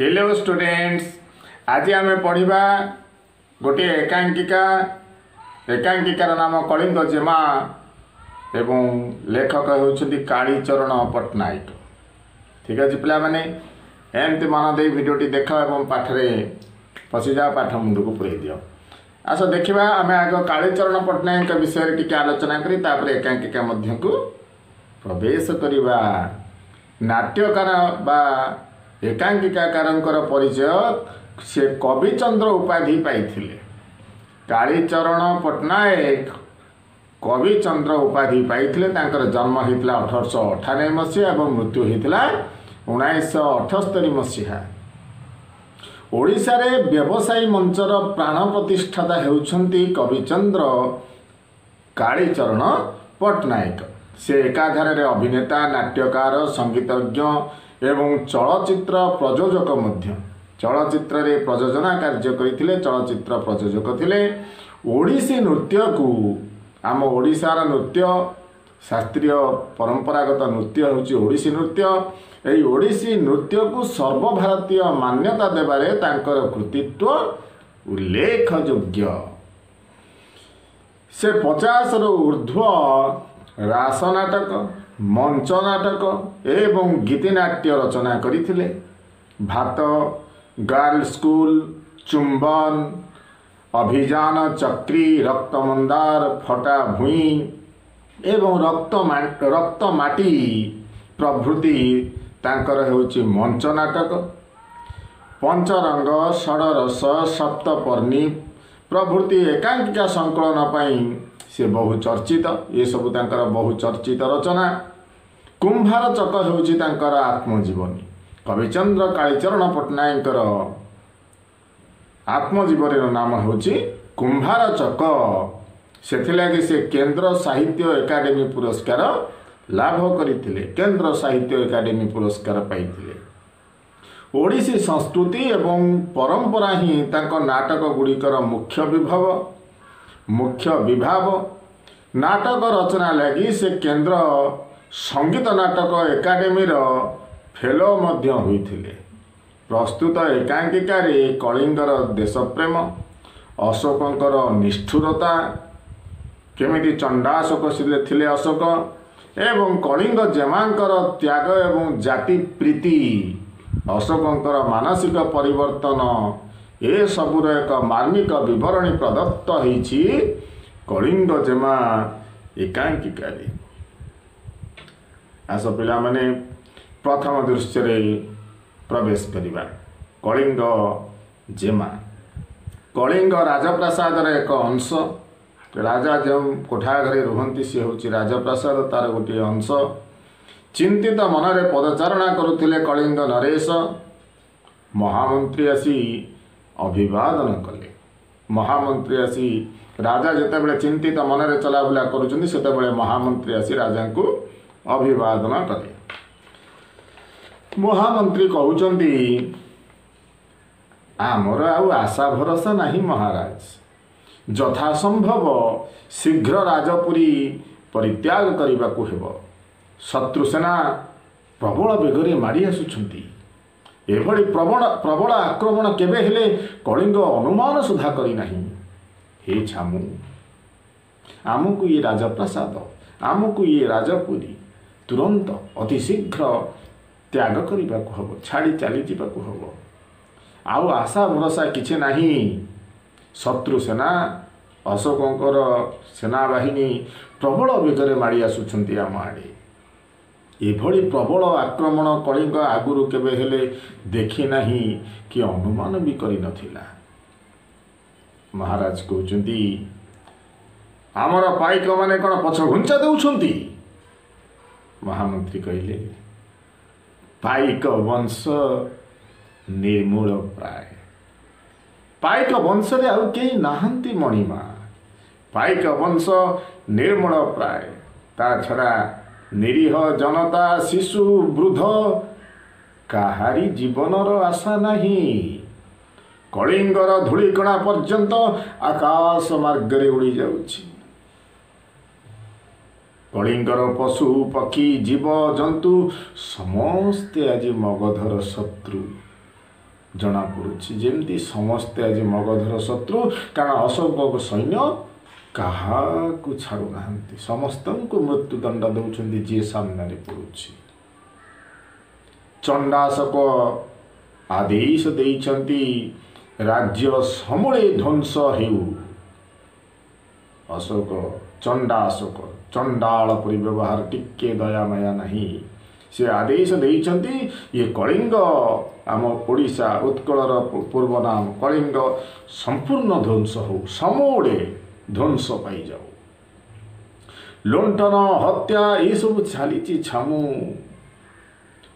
Hello students, आज आम पढ़ा गोटे एकांकिकार नाम कलिंग जेमा एवं लेखक होती कालीचरण पट्टनायक। ठीक अच्छे पिला माने एमती मन दे भिडियोटी देख और पाठरे पशि जाओ, पाठ मुंड को पूरे दियो। आस देखा आम आग कालीचरण पट्टनायक विषय टी आलोचना करी एकांकिका मध्य को प्रवेश करवा। नाट्यकार बा एकांकिकार परिचय से कविचंद्र उपाधि पाई। कालीचरण पट्टनायक कविचंद्र उपाधि पाई। जन्म होता 1898 मसीहा और मृत्यु होता 1978 मसीहा। ओडिशा रे व्यवसायी मंचर प्राण प्रतिष्ठाता होउछंती कविचंद्र कालीचरण पट्टनायक। से एकाधार अभिनेता, नाट्यकार, संगीतज्ञ एवं चलचित्र प्रयोजक मध्य। चलचित्र रे प्रयोजना कार्य करथिले, चलचित्र प्रयोजक थिले। ओडिसी नृत्य को आम ओडिशार नृत्य शास्त्रीय परंपरागत नृत्य होची ओडिसी नृत्य। एई ओडिसी नृत्य को सर्वभारतीय मान्यता देबारे तांकर कृतित्व उल्लेखयोग्य। से 50 रु ऊर्ध्व रास नाटक, मंच नाटक एवं गीतिनाट्य रचना करथिले। भात, गर्ल स्कूल, चुंबन, अभियान चक्री, रक्तमंदार, फटा भूई एवं रक्त माटी प्रभृति तांकर हेउची मंच नाटक। पंचरंग, षडरस, सप्तपर्णी प्रभृति एकांकिका संकलन पाई से बहु चर्चित। ये सब तांकर बहु चर्चित रचना। कुंभार चक हेउची तांकर आत्मजीवनी। कविचंद्र कालीचरण पट्टनायक आत्मजीवनी नाम होची कुंभार चक। सेथिलागि से केंद्र साहित्य एकाडेमी पुरस्कार लाभ करथिले। केंद्र साहित्य एकाडेमी पुरस्कार पाइथिले। ओडिसी संस्कृति एवं परंपरा ही तांको नाटक गुड़िकर मुख्य विभाव। नाटक रचना लगी से केंद्र संगीत नाटक एकाडेमी फेलो मध्य होइथिले। प्रस्तुत एकांकिकारी कलिंगर देशप्रेम, अशोकंकर निष्ठुरता, केमिति चंडाशोक थिले अशोक एवं कलिंग जेमांकर त्याग एवं जाति प्रीति, अशोकंकर मानसिक परिवर्तन ए सबुर एक मार्मिक विवरणी प्रदत्त होइछि कलिंग जेमा एकांकिकारी। आस पिला माने प्रथम दृश्य रे प्रवेश करिबा। कलिंग जेमा कलिंग राजप्रासाद एक अंश। राजा जो कोठा घरे रुहंती सी होची राजप्रासाद तार गोटे अंश। चिंतित मनरे पदचारणा करुथिले कलिंग नरेश। महामंत्री आसी अभिवादन कले। महामंत्री आसी राजा जेतेबेले चिंतित मनरे चलाबुला करुछन्ती सेतेबेले महामंत्री आसी राजा को अभिवादन कले। महामंत्री कहउछन्ती, आमर आउ आशा भरोसा नहीं महाराज। यथासंभव शीघ्र राजपुरी परित्याग करने को हेब। शत्रुसेना प्रबल बेगरे माड़ी आसुछन्ती। एभली प्रबल आक्रमण केबे हेले कलिंग अनुमान सुधा करी नहीं। हे छामु, आमको ये राजप्रासाद, आमको ये राजपुरी तुरंत अति शीघ्र त्याग करने को हम, छाड़ी चली जावाक हम। आउ आशा भरोसा किछि नहीं। शत्रु सेना अशोकंकर सेना बाहिनी प्रबल बेगरे माड़ी आसुछन्ती आम आड़े। एभली प्रबल आक्रमण कलिंग आगुरु केबे हेले देखि नहीं कि अनुमान भी करि नथिला। महाराज कहउछन्ती, आमर पाइक माने कोन पछ घुंचा देउछन्ती। महामंत्री कहिले, पाइक वंश निर्मूल प्राय। पाइक वंश रे आउ केही नाहंती मणिमा। पाइक वंश निर्मूल प्राय। ता छड़ा निरीह जनता, शिशु, वृद्ध काहारी जीवनर आशा नहीं। कलिंगर धूलिकणा पर्यंत आकाश मार्गरे उड़ी जाउछि। कलिंगर पशु पक्षी जीव जंतु समस्ते आज मगधर शत्रु। जनापड़ी जमती समस्ते आज मगधर शत्रु कारण अशोक सैन्य क्या छाड़ूना समस्त को मृत्युदंड दौरान जी सामने पड़ुछि चंडाशक आदेश देइछन्ति राज्य समूले ध्वंस हेउ अशोक चंडाशक चंडाल परि व्यवहार टिके दया माया नहीं से आदेश देइछन्ति ये कलिंग आम ओडिशा उत्कलर पूर्व नाम कलिंग संपूर्ण ध्वंस हो समूले ध्वंस पाई जाओ लुंठन हत्या ये सब चली छामु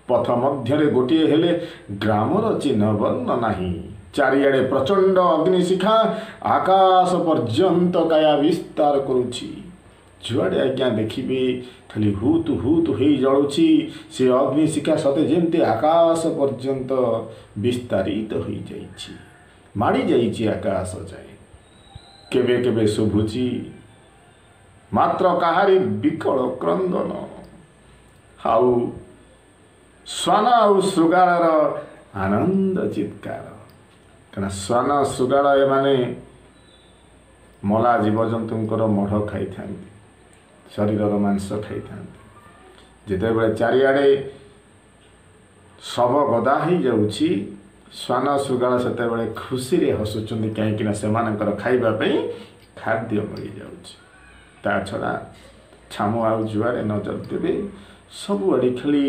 पथ मध्य गोटे हेले ग्रामर चिन्ह वर्ण नाही चारिआडे प्रचंड अग्निशिखा आकाश पर्यंत काया विस्तार करुछि जुआड़े आज्ञा देखिए खाली हुत हुत हो जलुछि से अग्निशिखा सते जेमती आकाश पर्यंत विस्तारित हो जाइछि माड़ी जाइछि आकाश जाए केबे केबे शुभुछि मात्र काहारी विकल क्रंदन हाउ श्वान और शृगालर आनंद चित्कार कहीं श्वान शृगाल एमाने मला जीवजंतुंकर मढ़ खाई था शरीर मांस खाई था जिते बड़े चारिआडे शव गदा हो जाउछि श्वान शृगाल सेते बड़े खुशी रे हसुचंदी कहीं सेमानकर खाइबा पई खाद्य मिल जाउछि ता छड़ा छामु आउ जुआड़े नजर देवे सबुआड़े खाली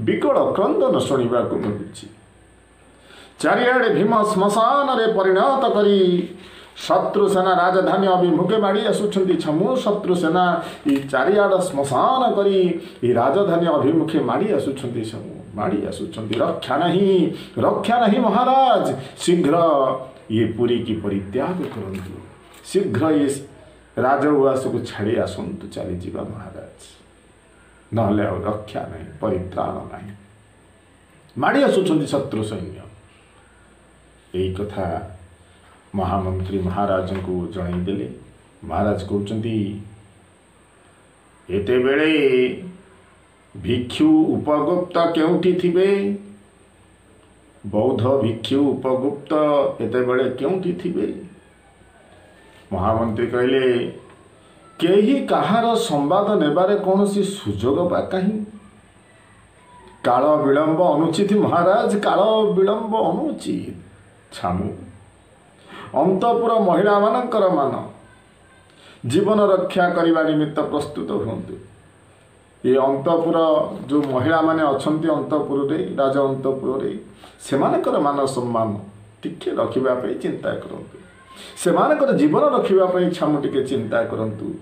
विकल क्रंदन शुणा मिलुछि चारिआडे भीम श्मशान रे परिणत करी शत्रुसेना राजधानी अभिमुखे माड़ी आसुछंती छमु शत्रुसेना ये चारिआड श्मशान करी राजधानी अभिमुखे माड़ी आसुछंती छमु माड़ी आसुछंती रक्षा नहीं महाराज शीघ्र ये पुरी की परित्याग करंतु शीघ्र ये राजउआस को छाड़ी आसंतु चली जीवा महाराज नहले रक्षा नहीं परित्राण नहीं माड़ी आसुछंती शत्रु सैन्य यही कथा महामंत्री महाराज को जनईदेले महाराज कहते एते बेले भिक्षु उपगुप्त केउठी थिबे बौद्ध भिक्षु उपगुप्त एते बेले केउठी थिबे महामंत्री कहले केही कहार संवाद नेबारे कौनसी सुजोग बा कहीं काल विलंब अनुचित महाराज काल विलंब अनुचित छामु अंतपुर महिला मानकर मान जीवन रक्षा करने निमित्त प्रस्तुत हुंतु ये अंतपुर जो महिला माने अछंती अंतपुर रे राज अंतपुर रे सेमानकर मान सम्मान टिके रखिबा पे चिंता करंतु सेमानकर जीवन रखिबा पे छामु टिके चिंता करंतु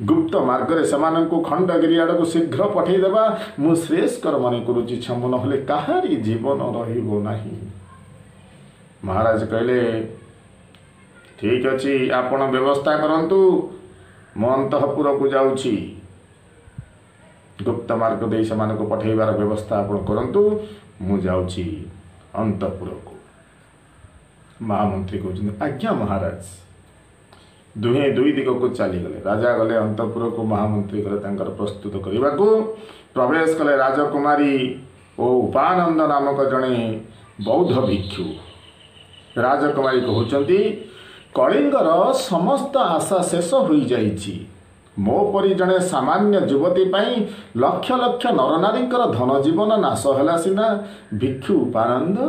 गुप्त मार्ग रे सेमानकु खंडगिरी आडको शीघ्र पठेई देबा मु श्रेष्ठकर माने करूची छामु नहले काहारी जीवन रहिबो नाही महाराज कहले ठीक अच्छे आपण व्यवस्था करंतु मो अंतपुर को जाऊँगी गुप्त मार्ग दे से पठेबार व्यवस्था आपण करंतु मु जाऊँगी अंतपुर को महामंत्री कहते आज्ञा महाराज दुहे दुई दिग को चलीगले राजा गले अंतपुर को महामंत्री गले तांकर प्रस्तुत करने को प्रवेश कले राजकुमारी ओ उपानंद नामक जड़े बौद्ध भिक्षु राजकुमारी कहते कलिंगर समस्त आशा शेष हो जाइछि मो परी जड़े सामान्य युवती पाई लक्ष लक्ष नरनारी धन जीवन नाश है सीना भिक्षु उपानंद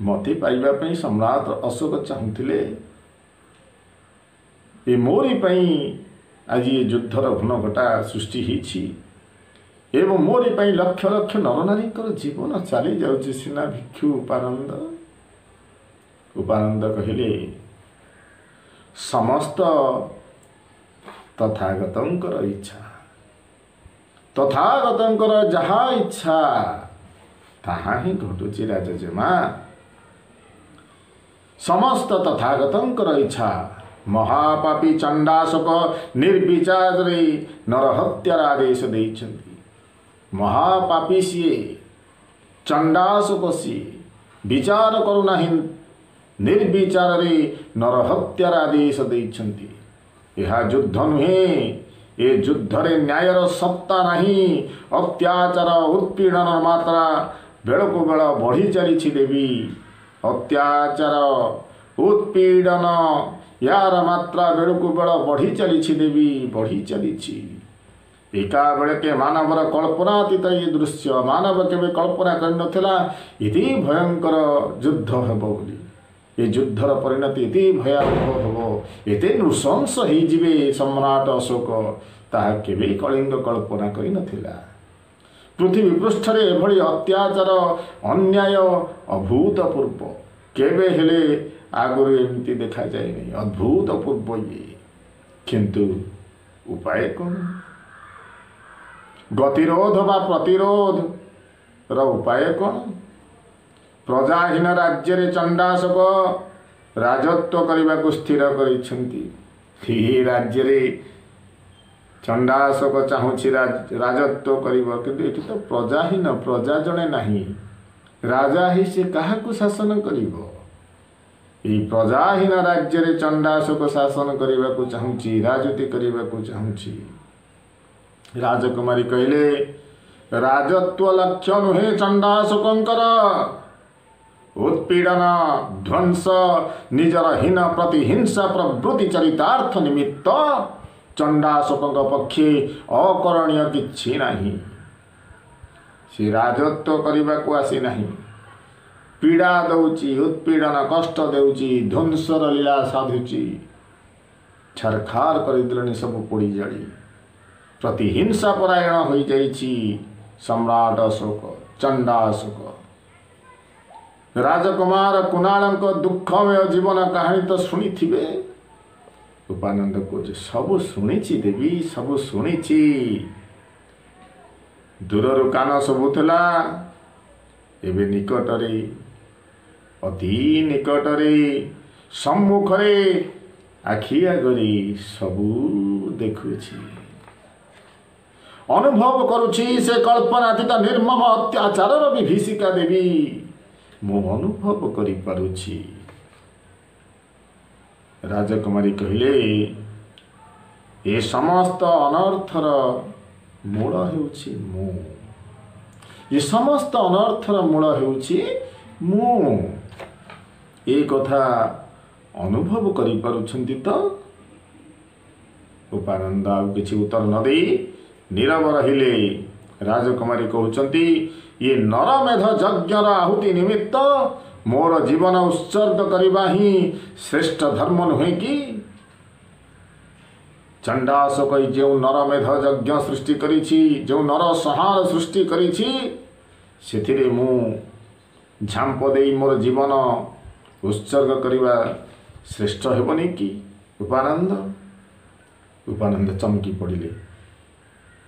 मते पाइबा सम्राट अशोक चाहूले ये मोरी पाई आज ये युद्धर घुनघटा सृष्टि होइछि एवं मोरी पाई लक्ष लक्ष नरनारी जीवन चली जाउछि सीना भिक्षु उपानंद कहले समस्त तथागतंकर इच्छा तथागतंकर जहा इच्छा ताहा ही घटुची राजजेमा समस्त तथागतंकर इच्छा महापापी चंडाशक निर्विचार नरहत्यार आदेश देइछन्ति महापापी सीए चंडाशक सीए विचार करुना निर्विचार नरहत्यार आदेश देइछन्ति यह युद्ध नुहे ये युद्ध रे न्यायर सत्ता नहीं अत्याचार उत्पीड़न मात्रा ବେଳକୁ ବେଳ ବଢ଼ି ଚାଲିଛି ଦେବୀ। ଅତ୍ୟାଚାର ଉତ୍ପୀଡ଼ନ ୟାର ମାତ୍ରା ବେଳକୁ ବେଳ ବଢ଼ି ଚାଲିଛି ଦେବୀ, ବଢ଼ି ଚାଲିଛି। ଏକାବେଳକେ ମାନବର କଳ୍ପନାତୀତ ଏ ଦୃଶ୍ୟ। ମାନବ କେବେ କଳ୍ପନା କରିନଥିଲା ଏତେ ଭୟଙ୍କର ଯୁଦ୍ଧ ହେବ ବୋଲି। ଏ ଯୁଦ୍ଧର ପରିଣତି ଏତେ ଭୟାବହ ହେବ, ଏତେ ନୃଶଂସ ହେଇଯିବେ ସମ୍ରାଟ ଅଶୋକ, ତାହା କେବେ କଳିଙ୍ଗ କଳ୍ପନା କରିନଥିଲା। ପୃଥିବୀ ପୃଷ୍ଠରେ ଏଭଳି ଅତ୍ୟାଚାର ଅନ୍ୟାୟ ଅଭୂତପୂର୍ବ, କେବେ ହେଲେ ଆଗରୁ ଏମିତି ଦେଖାଯାଇନି। ଅଦ୍ଭୁତପୂର୍ବ ଇଏ, କିନ୍ତୁ ଉପାୟ କ'ଣ? ଗତିରୋଧ ବା ପ୍ରତିରୋଧର ଉପାୟ କ'ଣ? ପ୍ରଜାହୀନ ରାଜ୍ୟରେ ଚଣ୍ଡାଶୋକ ରାଜତ୍ୱ କରିବାକୁ ସ୍ଥିର କରିଛନ୍ତି। ଏହି ରାଜ୍ୟରେ ଚଣ୍ଡାଶୋକ ଚାହୁଁଛି ରାଜତ୍ୱ କରିବ, କିନ୍ତୁ ଏଠି ତ ପ୍ରଜାହୀନ, ପ୍ରଜା ଜଣେ ନାହିଁ। ରାଜା ହିଁ ସେ କାହାକୁ ଶାସନ କରିବ? ଏହି ପ୍ରଜାହୀନ ରାଜ୍ୟରେ ଚଣ୍ଡାଶୋକ ଶାସନ କରିବାକୁ ଚାହୁଁଛି, ରାଜୁତି କରିବାକୁ ଚାହୁଁଛି। ରାଜକୁମାରୀ କହିଲେ, ରାଜତ୍ୱ ଲକ୍ଷ୍ୟ ନୁହେଁ ଚଣ୍ଡାଶୋକଙ୍କର। ଉତ୍ପୀଡ଼ନ, ଧ୍ୱଂସ, ନିଜର ହୀନ ପ୍ରତିହିଂସା ପ୍ରବୃତ୍ତି ଚରିତାର୍ଥ ନିମିତ୍ତ ଚଣ୍ଡାଶୋକଙ୍କ ପକ୍ଷେ ଅକରଣୀୟ କିଛି ନାହିଁ। ସେ ରାଜତ୍ୱ କରିବାକୁ ଆସିନାହିଁ। ପୀଡ଼ା ଦେଉଛି, ଉତ୍ପୀଡ଼ନ କଷ୍ଟ ଦେଉଛି, ଧ୍ୱଂସର ଲୀଳା ସାଧୁଛି। ଛାରଖାର କରିଦେଲେଣି ସବୁ ପୋଡ଼ି ଜାଳି। ପ୍ରତିହିଂସା ପରାୟଣ ହୋଇଯାଇଛି ସମ୍ରାଟ ଅଶୋକ, ଚଣ୍ଡାଶୋକ। ରାଜକୁମାର କୁନାଳଙ୍କ ଦୁଃଖମୟ ଜୀବନ କାହାଣୀ ତ ଶୁଣିଥିବେ। ଉପାନନ୍ଦ କହୁଛି, ସବୁ ଶୁଣିଛି ଦେବୀ, ସବୁ ଶୁଣିଛି। ଦୂରରୁ କାନ ଶୁଭୁଥିଲା, ଏବେ ନିକଟରେ, ଅତି ନିକଟରେ, ସମ୍ମୁଖରେ, ଆଖି ଆଗରେ ସବୁ ଦେଖୁଛି। ଅନୁଭବ କରୁଛି ସେ କଳ୍ପନାତୀତ ନିର୍ମମ ଅତ୍ୟାଚାରର ବିଭୀଷିକା ଦେବୀ। ମୁଁ ଅନୁଭବ କରିପାରୁଛି। ରାଜକୁମାରୀ କହିଲେ, ଏ ସମସ୍ତ ଅନର୍ଥର ମୂଳ ହେଉଛି ମୁଁ। ଏ ସମସ୍ତ ଅନର୍ଥର ମୂଳ ହେଉଛି ମୁଁ। ଏ କଥା ଅନୁଭବ କରିପାରୁଛନ୍ତି ତ? ଉପାନନ୍ଦ ଆଉ କିଛି ଉତ୍ତର ନ ଦେଇ ନୀରବ ରହିଲେ। ରାଜକୁମାରୀ କହୁଛନ୍ତି, ଇଏ ନରମେଧ ଯଜ୍ଞର ଆହୁତି ନିମିତ୍ତ ମୋର ଜୀବନ ଉତ୍ସର୍ଗ କରିବା ହିଁ ଶ୍ରେଷ୍ଠ ଧର୍ମ ନୁହେଁ କି? ଚଣ୍ଡାଶୋକ ଯେଉଁ ନରମେଧ ଯଜ୍ଞ ସୃଷ୍ଟି କରିଛି, ଯେଉଁ ନରସଂହାର ସୃଷ୍ଟି କରିଛି, ସେଥିରେ ମୁଁ ଝାମ୍ପ ଦେଇ ମୋର ଜୀବନ ଉତ୍ସର୍ଗ କରିବା ଶ୍ରେଷ୍ଠ ହେବନି କି? ଉପାନନ୍ଦ ଚମକି ପଡ଼ିଲେ।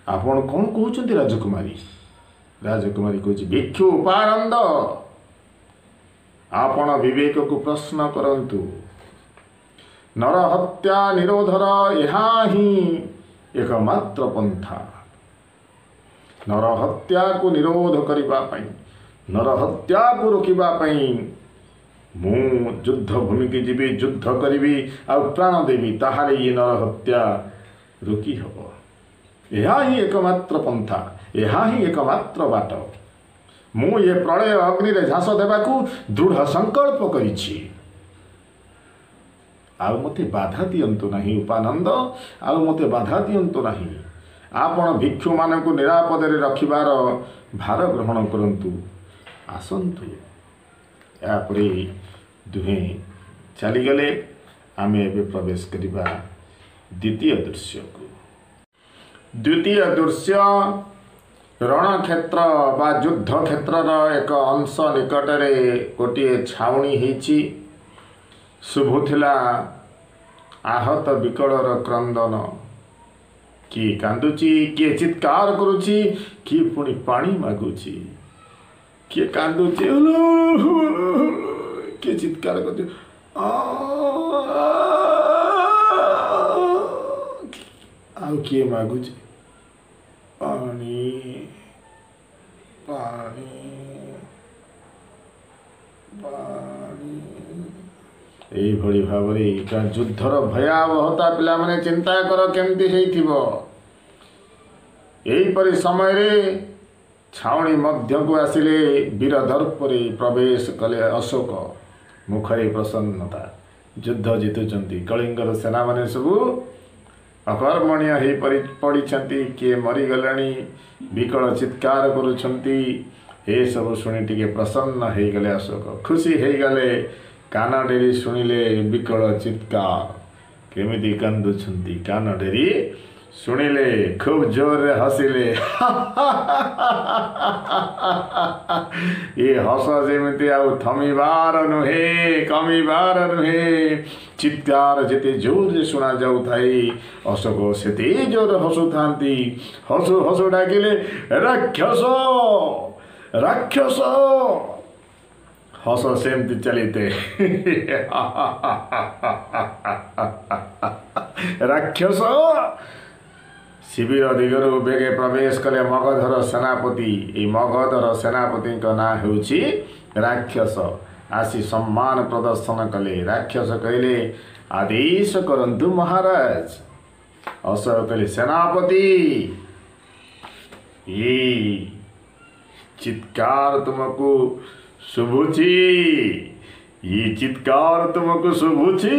ଆପଣ କ'ଣ କହୁଛନ୍ତି ରାଜକୁମାରୀ? ରାଜକୁମାରୀ କହୁଛି, ଭିକ୍ଷୁ ଉପାନନ୍ଦ, ଆପଣ ବିବେକକୁ ପ୍ରଶ୍ନ କରନ୍ତୁ। ନରହତ୍ୟା ନିରୋଧର ଏହା ହିଁ ଏକମାତ୍ର ପନ୍ଥା। ନରହତ୍ୟାକୁ ନିରୋଧ କରିବା ପାଇଁ, ନରହତ୍ୟାକୁ ରୋକିବା ପାଇଁ ମୁଁ ଯୁଦ୍ଧ ଭୂମିକି ଯିବି, ଯୁଦ୍ଧ କରିବି, ଆଉ ପ୍ରାଣ ଦେବି। ତାହେଲେ ଇଏ ନରହତ୍ୟା ରୋକି ହେବ। ଏହା ହିଁ ଏକମାତ୍ର ପନ୍ଥା, ଏହା ହିଁ ଏକମାତ୍ର ବାଟ। ମୁଁ ଏ ପ୍ରଳୟ ଅଗ୍ନିରେ ଝାସ ଦେବାକୁ ଦୃଢ଼ ସଂକଳ୍ପ କରିଛି। ଆଉ ମୋତେ ବାଧା ଦିଅନ୍ତୁ ନାହିଁ ଉପାନନ୍ଦ, ଆଉ ମୋତେ ବାଧା ଦିଅନ୍ତୁ ନାହିଁ। ଆପଣ ଭିକ୍ଷୁମାନଙ୍କୁ ନିରାପଦରେ ରଖିବାର ଭାର ଗ୍ରହଣ କରନ୍ତୁ। ଆସନ୍ତୁ। ଏହାପରେ ଦୁହେଁ ଚାଲିଗଲେ। ଆମେ ଏବେ ପ୍ରବେଶ କରିବା ଦ୍ୱିତୀୟ ଦୃଶ୍ୟକୁ। ଦ୍ୱିତୀୟ ଦୃଶ୍ୟ ରଣକ୍ଷେତ୍ର ବା ଯୁଦ୍ଧକ୍ଷେତ୍ରର ଏକ ଅଂଶ ନିକଟରେ ଗୋଟିଏ ଛାଉଣି ହେଇଛି। ଶୁଭୁଥିଲା ଆହତ ବିକଳର କ୍ରନ୍ଦନ। କିଏ କାନ୍ଦୁଛି, କିଏ ଚିତ୍କାର କରୁଛି, କିଏ ପୁଣି ପାଣି ମାଗୁଛି। କିଏ କାନ୍ଦୁଛି, କିଏ ଚିତ୍କାର କରୁଛି, ଆଉ କିଏ ମାଗୁଛି ପାଣି ପାଣି ପାଣି। এইଭଳି ଭାବରେ ଯୁଦ୍ଧର ଭୟାବହତା ପିଲାମାନେ ଚିନ୍ତା କର କେମିତି ହେଇଥିବ। ଏହିପରି ସମୟରେ छाउणी मध्यକୁ ଆସିଲେ वीर दर्ପରେ प्रवेश कले अशोक मुखरे प्रसन्नता युद्ध जितुचंती कलिंगर सेना माने सबू अकर्मण्य हो पड़ी किए मरीगले विकल चित्कार करुछंती ए सब शुणी टिके प्रसन्न हो गले अशोक खुशी हो गले कान डेरी शुणिले विकल चित्कार केमिति कांदुछंती कान डेरी शुणिले खूब जोर हसिले ये हस जेमिति आउ थमिबार नुहे कमिबार नुहे चित्कार जेते जोर शुणा जाऊ थाई अशोक सेते जोर हसु थांती हसु हसु डाकिले राक्षस राक्षस हस सेमती चलीते राक्षस शिविर दिगरु बेगे प्रवेश कले मगधर सेनापति ए मगधर सेनापति ना होउछि राक्षस आसी सम्मान प्रदर्शन कले राक्षस कहले आदेश करंतु महाराज अशोक कहले सेनापति ये चित्कार तुमको शुभुची ये चित्कार तुमको शुभुची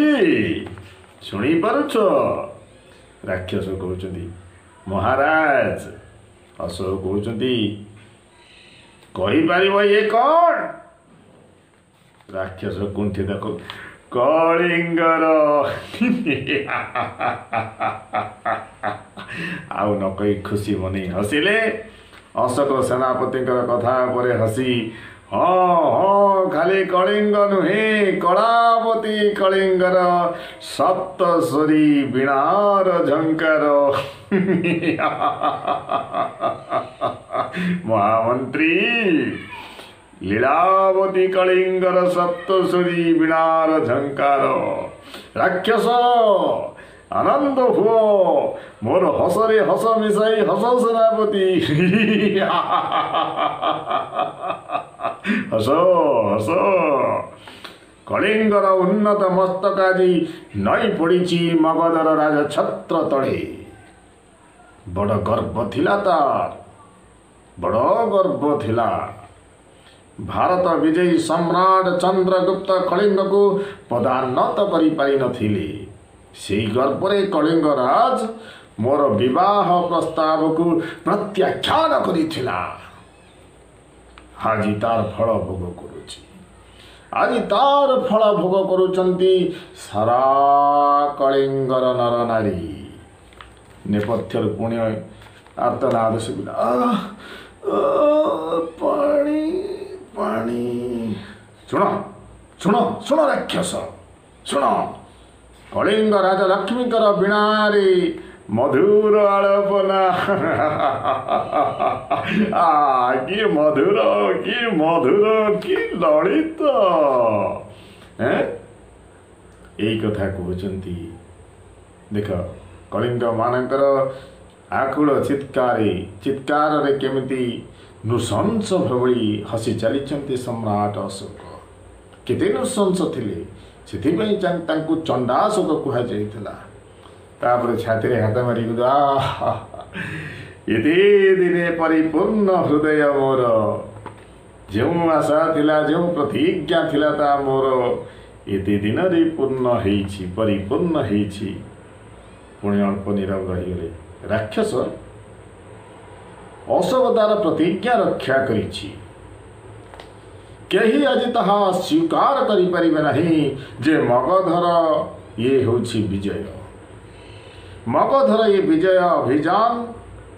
शुणी पारुछ राक्षस कहउछंती महाराज अशोक कहउछंती कहि पारिबो ये कोन राक्षस कुंठित कलिंगर आउ न कही खुशी मनी हसिले अशोक सेनापति कथा पर हसी हाँ हाँ खाली कलिंग नुहे कलावती कलिंगर सप्तस्वरी वीणार झंकार महामंत्री लीलावती कलिंगर सप्तस्वरी वीणार झंकार राक्षस आनंद हुओ मोर हसरे हस मिसाई हस सेनापति हस हस कलिंगर उन्नत मस्तकाजी नई पड़ी मगधर राजा छत्र तले बड़ गर्व थिला तार बड़ गर्व थिला भारत विजयी सम्राट चंद्रगुप्त कलिंग को पदान्नत करि पारि नथिले सेई गर्वरे कलिंगराज मोर विवाह प्रस्ताव को प्रत्याख्यान करिथिला आज तार फल भोग करुछि आज तार फल भोग करुचंती सारा कलिंगर नर नारी नेपथ्यर पुण्य आर्तनाद सुबिला पानी पानी सुन सुन सुन राक्षस सुन कलिंग राजा लक्ष्मीकर वीणारे मधुर आलापना कि मधुर कि ललित यही कथा कहते देख कलिंग मानकर आकुल चित्कार केमिति नृशंस भଳି हसी चली सम्राट अशोक केते नृशंस थिले ସେଥିପାଇଁ ତାଙ୍କୁ ଚଣ୍ଡାଶୋକ କୁହାଯାଇଥିଲା। ତାପରେ ଛାତିରେ ହାତ ମାରି ଏତେ ଦିନେ ପରିପୂର୍ଣ୍ଣ ହୃଦୟ ମୋର ଯେଉଁ ଆଶା ଥିଲା ଯେଉଁ ପ୍ରତିଜ୍ଞା ଥିଲା ତା ମୋର ଏତେ ଦିନରେ ପୂର୍ଣ୍ଣ ହେଇଛି ପରିପୂର୍ଣ୍ଣ ହେଇଛି। ପୁଣି ଅଳ୍ପ ନୀରବ ରହିଗଲେ। ରାକ୍ଷସ ଅଶୋକ ତାର ପ୍ରତିଜ୍ଞା ରକ୍ଷା କରିଛି। केही आज ताहा स्वीकार करि परिबे नहीं जे मगधर ये होछि विजय। मगधर ये विजय अभियान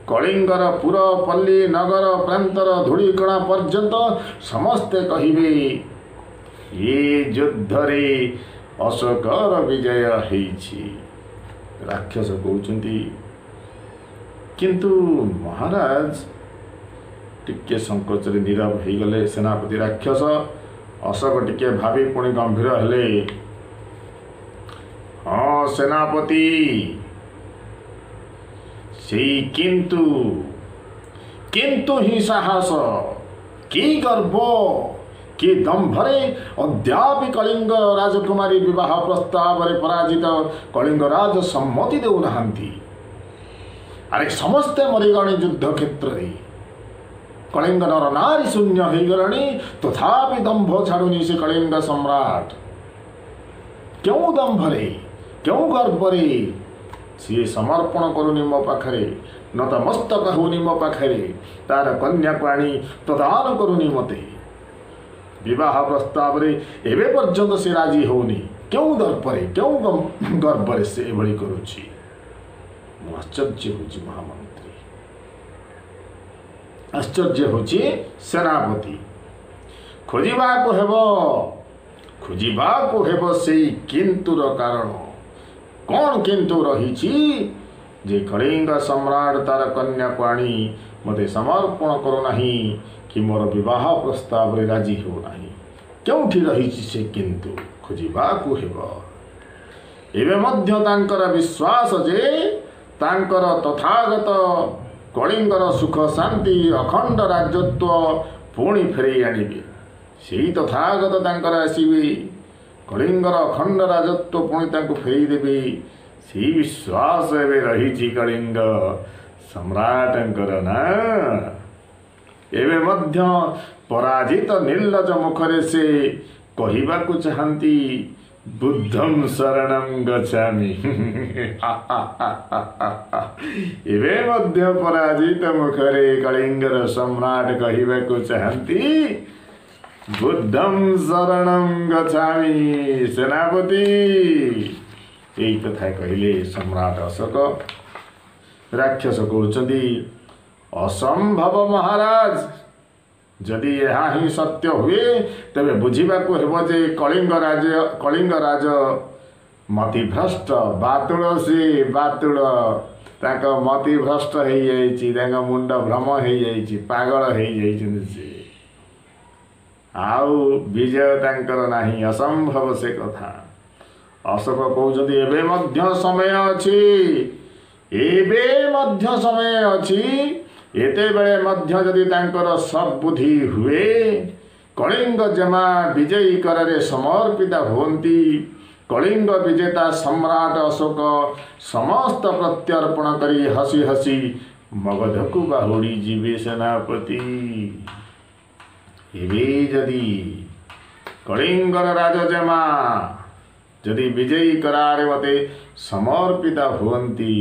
कलिंगर पुर पल्ली नगर प्रांतर धूलिकणा पर्यंत समस्ते कहिबे ये युद्धरे अशोकर विजय हेछि। राक्षस कहउछन्ति किंतु महाराज टिके संकोच नीरव हो गले सेनापति राक्षस। अशोक टिके भावी पुणी गंभीर हेले। हाँ सेनापति से किंतु किंतु ही साहस कि गर्व कि दंभरे अद्यापि कलिंग राजकुमारी विवाह प्रस्ताव पराजित कलिंग राज सम्मति देउनाहांती। अरे समस्ते मरीगणे युद्ध क्षेत्र रे कलिंग नर नारी शून्य हो गलानी तथापि दंभ छाड़ुनी से कलिंग सम्राट क्यों दंभरे क्यों गर्वरे सी समर्पण करुनी मो पाखरे नतमस्तक होनी मो पाखरे तार कन्या को आनी प्रदान करुनी मते विवाह प्रस्ताव रे एबे पर्यंत से राजी होनी क्यों दर्परे क्यों गर्वरे से एभली करुछि आश्चर्य होछि महामंत्री आश्चर्य होछि सेनापति खोजिबा को हेबो से किंतुर कारण कौन किंतु रही जे कलिंग सम्राट तार कन्या को आनी मते समर्पण करो नहीं कि मोर विवाह प्रस्ताव रे राजी हो नहीं क्योंठी रही से किंतु खोजिबा को हेबो एबे मध्य तांकर विश्वास जे तांकर तथागत कलिंगर सुख शांति अखंड राज्यत्व पुणी फेरे आनिबे सेही तथागत तांकर आसीबे कलिंगर अखंड राजत्व पुणी तांको फेरी देबे सी विश्वास एबे रही कलिंग सम्राटंकर ना एबे मध्य पराजित निर्लज मुखरे से कहिबाकु चाहंती बुद्धं शरणं गच्छामि एबे मध्य पराजित मुखरे कलिंगर सम्राट कहिबाकु चाहंती बुद्धं शरणं गच्छामि सेनापति यही कथा कहले सम्राट अशोक राक्षस कहते असंभव महाराज जदि यह ही सत्य हुए तेरे बुझा जे कलिंग राज मतिभ्रष्ट बातुड़ से बातुड़ मतिभ्रष्ट हो जाए मुंड भ्रम हो जाए पागल हो जाए आउ विजय तांकर नहीं असंभव से कथा अशोक कहते एबे मध्य समय अच्छी एबे मध्य समय अच्छी एते बेले मध्य जदि तांकर सद्बुद्धि हुए कलिंग जमा विजयी कररे समर्पिता होती कलिंग विजेता सम्राट अशोक समस्त प्रत्यर्पण करी हसी हसी मगध को बाहुड़ी जीवे सेनापति एबे जदि कलिंगर राजजमा जदि विजयी करारे मते समर्पिता होती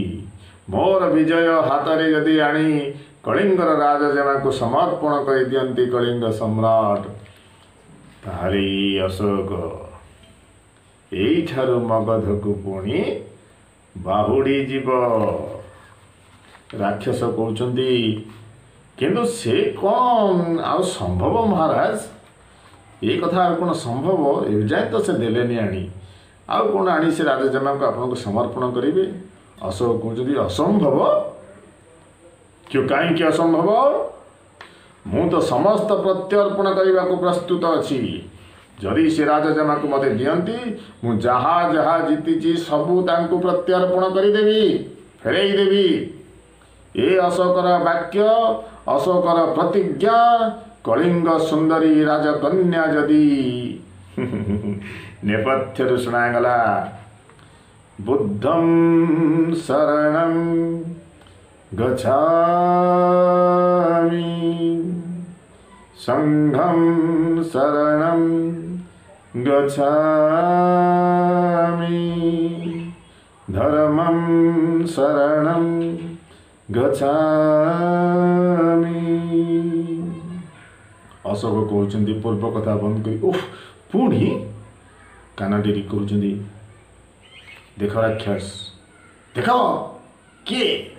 मोर विजय हाथरे जदि आनी कलिंगर राजजमा को समर्पण कर दियंती कलिंग सम्राट तारी अशोक एठारु मगध को पुणी बाहुड़ी जीव राक्षस कहते किंतु से कौन आ संभव महाराज ये कथा कौन संभव एजाए तो से देलेनी आनी आउ कौन आनी से राजजमा को आपको समर्पण करेंगे अशोक कहते असंभव क्यों कहीं असंभव मु तो समस्त प्रत्यर्पण करने को प्रस्तुत अच्छी जदि से राजजमा को मत दियंती मु जहा जहा जीति सबू तांको प्रत्यर्पण करदेवी फेरई देवी ए अशोकर वाक्य अशोकर प्रतिज्ञा कलिंग सुंदरी राजकन्या जदि नेपथ्य शुणागला बुद्धं शरणं गच्छामि संघं शरणं गच्छामि धर्मं शरणं गच्छामि अशोक कहते पूर्व कथा बंद कर ओह पुणी कानाडेरी कहते देख राक्षस देख किए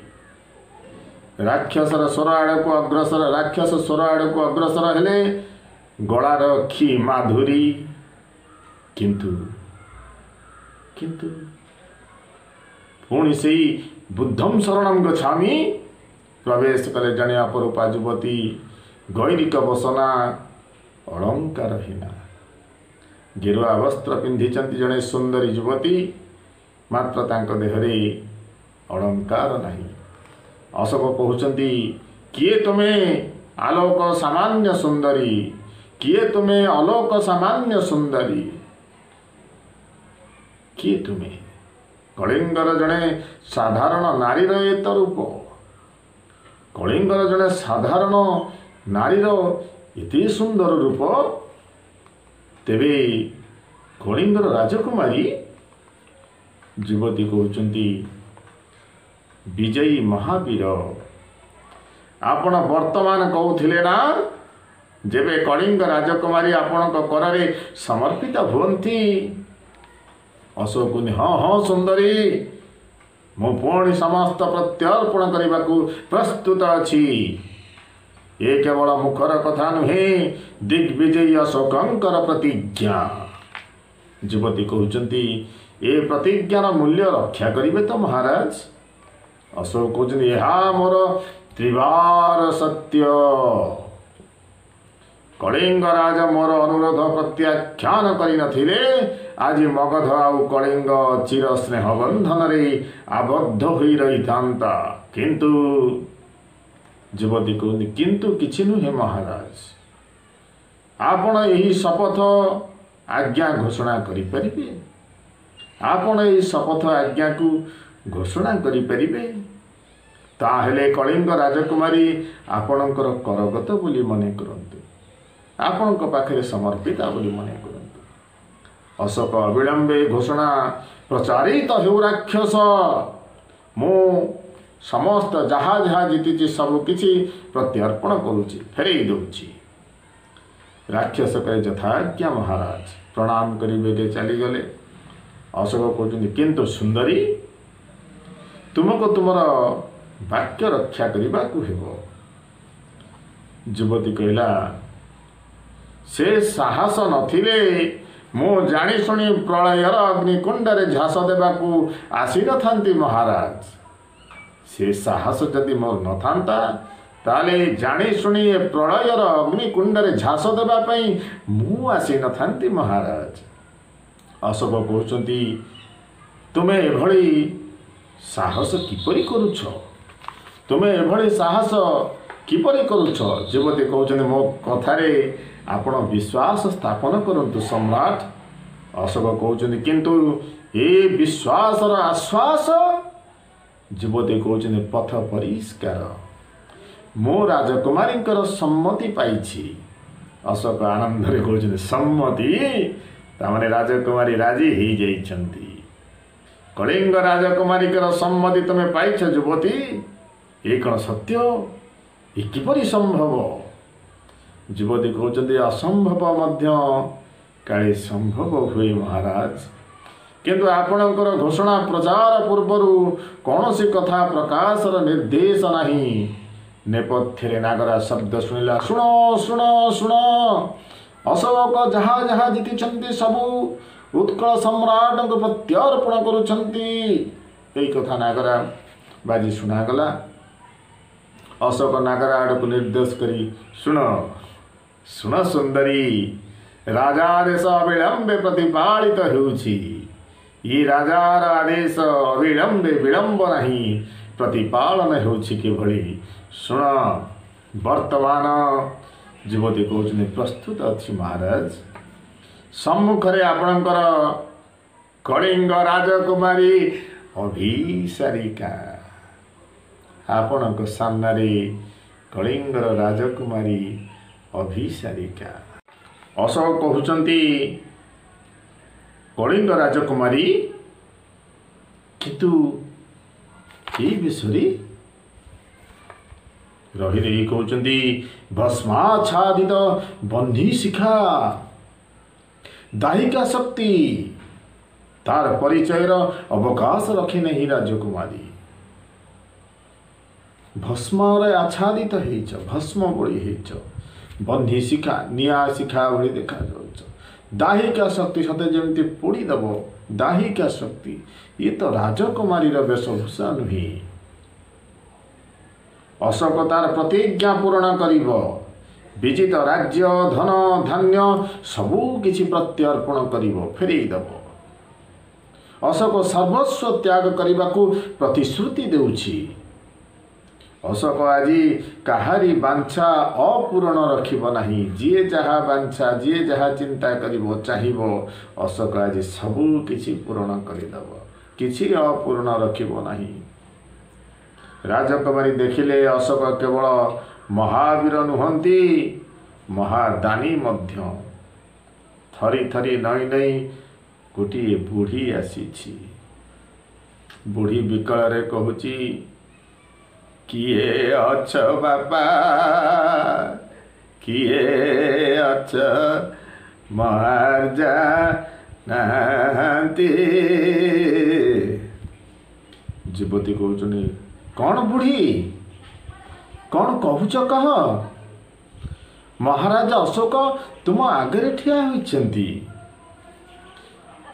राक्षसर स्वर आड़ को अग्रसर राक्षस स्वर आड़ को अग्रसर हेले गलार खी माधुरी किंतु किंतु पुणी से बुद्धं शरणं गच्छामि प्रवेश कले जने अपरूपा युवती गैरिक बसना अलंकारहीना गेरुआ वस्त्र पिंधि जड़े सुंदरी युवती मात्र तांक देहरे अलंकार नहीं अशोक कहते किए तुम्हें आलोक सामान्य सुंदरी किए तुम्हें अलोक सामान्य सुंदरी किए तुम्हें कलिंगर जड़े साधारण नारीर एत रूप कलिंगर जड़े साधारण नारीर एते सुंदर रूप तेबे कलिंगर राजकुमारी युवती कहउचंती विजयी महावीर आपण वर्तमान कहूथिले ना जेबे कलिंग राजकुमारी आपण कररे समर्पित हुअंती अशोक हाँ हाँ सुंदरी मु पुणी समस्त प्रत्यर्पण करने को प्रस्तुत अच्छी ये केवल मुखर कथा नुहे दिग्विजयी अशोकंकर प्रतिज्ञा युवती कहते ए प्रतिज्ञार मूल्य रक्षा करेंगे तो महाराज अशोक कहते यह मोर त्रिवार सत्य कलिंग राज मोर अनुरोध प्रत्याख्यान करिनथिले आज मगध आउ कलिंग चिर स्नेह बंधन रे आबद्ध होई रही थांता किंतु युवती कहते किंतु किछि नुहे महाराज आपण यही शपथ आज्ञा घोषणा करिपरिबे आपण यही शपथ आज्ञा को घोषणा करिपरिबे ताहेले कलिंग राजकुमारी आपणकर करगत बोली मने करंतु आपण पाखे समर्पिता बोली मने करंतु अशोक अविलंबे घोषणा प्रचारित हो राक्षस मु समस्त जहा जहा जीति सब किछि प्रत्यर्पण करुछि फेरई दउछि राक्षस कहे यथाज्ञा महाराज प्रणाम करी बेगे चली गले अशोक कहते किंतु सुंदरी तुमको तुमर वाक्य रक्षा करने को हेबो युवती कहला से साहस नथिले मु जानी शुणी प्रलयर अग्निकुंड झास देवाकू आसी न थांती महाराज से साहस जदि मोर न थांता ताले जानी शुणी प्रलयर अग्निकुंड झास देवाई मु आसी न थांती महाराज अशोक कहते तुमे एभली साहस किपरि करुछ तुमे एभली साहस किपरि करुछ युवती कहते मो कथारे आपण विश्वास स्थापन करंतु सम्राट अशोक कहते किंतु ए विश्वासर आश्वास युवती कहते पथ परिष्कार मो राजकुमारी सम्मति पाइछि अशोक आनंद कहते सम्मति तामाने राजकुमारी राजी हो जाइछंती कलिंग राजकुमारी सम्मति तुम पाइछ युवती ये कौन सत्य ये किपरि संभव युवती कहते असंभव मध्य काले संभव हुए महाराज किंतु आपणकर घोषणा प्रचार पूर्वर कौन सी कथा प्रकाशर निर्देश नहीं नेपथ्य नागरा शब्द शुणिला शुण शुण शुण अशोक जहा जहा जीति सबू उत्कल सम्राट को प्रत्यर्पण करुछंती यही कथा नागरा बाजी शुणागला अशोक नागरा आड़ को निर्देश करी शुण शुण सुंदरी राजादेश अविलंबे प्रतिपालित होउछि ये राजार आदेश अविलंबे विलंब नहीं प्रतिपालन होउछि केभली शुण वर्तमान युवती कहते प्रस्तुत अच्छी महाराज सम्मुखरे आपणकर कलिंग राजकुमारी अभिसारिका आपणक सामने कलिंगर राजकुमारी अभिसारिका अशोक कहते कलिंग राजकुमारी किंतु ये विषय रही रही कहते भस्माच्छादित बंधी शिखा दाहिका शक्ति तार परिचयर अवकाश रखे नहीं राजकुमारी भस्म आच्छादित होइछ भस्म बड़ी होइछ बंधी शिखा निया शिखा भली देखा दाहिका शक्ति सते जमती पोड़ीदेव दाहिका शक्ति ये तो राजकुमारी वेशभूषा नुहे अशोक तार प्रतिज्ञा पूरण करिब विजित राज्य धन धान्य सबू किछि प्रत्यर्पण करिब फेरईदेव अशोक सर्वस्व त्याग करने प्रतिश्रुति देउछि अशोक आज कहारी बांछा अपूरण रखिब नहीं जी जहा बांछा जी जहा चिंता करिब चाहिब अशोक आज सबू किछि पूरण करदेव किछि अपूर्ण रखिब नहीं राजकुमारी देखिले अशोक केवल महावीर नुहंती महादानी मध्य। थरी थरी नई नई गोटे बुढ़ी आसी। बुढ़ी विकल रे कहूची किए अछ बापा किए अछ मार जा नांती। युवती कहउचनी कौन बुढ़ी कौन कहूच कह महाराज अशोक तुम आगे ठिया होइछंती।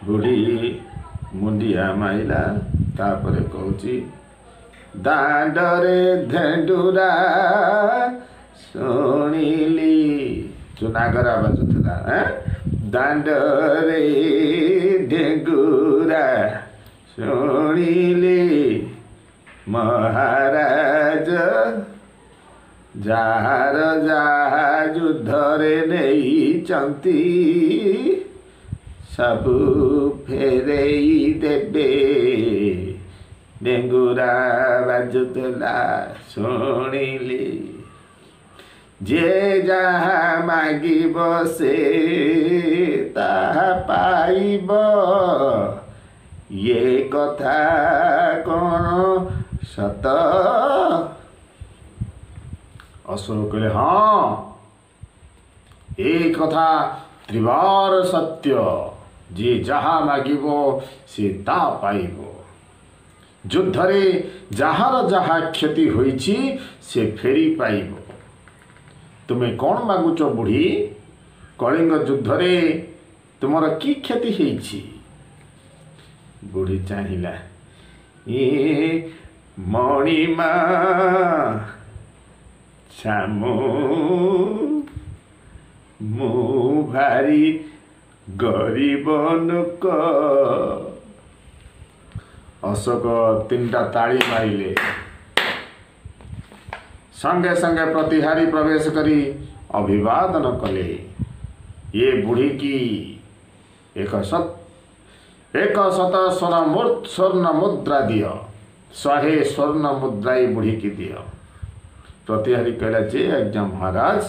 बुढ़ी मुंडिया माइला तापरे कहूची दांडरे धेंडुरा शुणिली जो नागरा बाजुला दांडरे ढेंगुरा शुणिली महाराज जार जहा युद्धरे नेइचंती सबु फेरेई देबे। डेंगुरा बाजुला शुणिली जे जहा मागिब से ताहा पाइब ये कथा कौन सत। असुर कहले हाँ ए कथा त्रिवार सत्य जे जहा मागिब से ता पाइब। युद्धरे जहार जहा क्षति होइछि से फेरी पाइब। तुम्हें कौन मागुच बुढ़ी कलिंग युद्धरे तुमर की क्षति होइछि। बुढ़ी चाहिला ए मणिमा छामु मु भारी गरीब लोक। अशोक तीनटा ताली मारिले संगे संगे प्रतिहारी प्रवेश करी अभिवादन कले। ये बुढ़ी की एक शत स्वर्ण मुद्रा दिय 100 स्वर्ण मुद्रा बुढ़ी की दिय। प्रतिहारी कहला जे आज्ञा महाराज।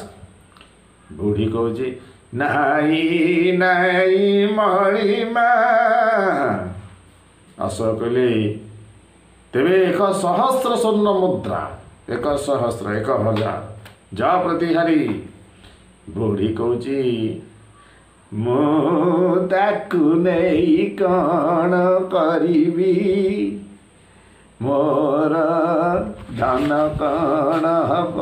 बुढ़ी कहूची नाई नाई मणिमा। अशोक कहले तेरे 100 स्वर्ण मुद्रा 1000 जा प्रतिहारी। बुढ़ी कहूची मु ताकू नहीं कौन करिबी मोर धन कौन हब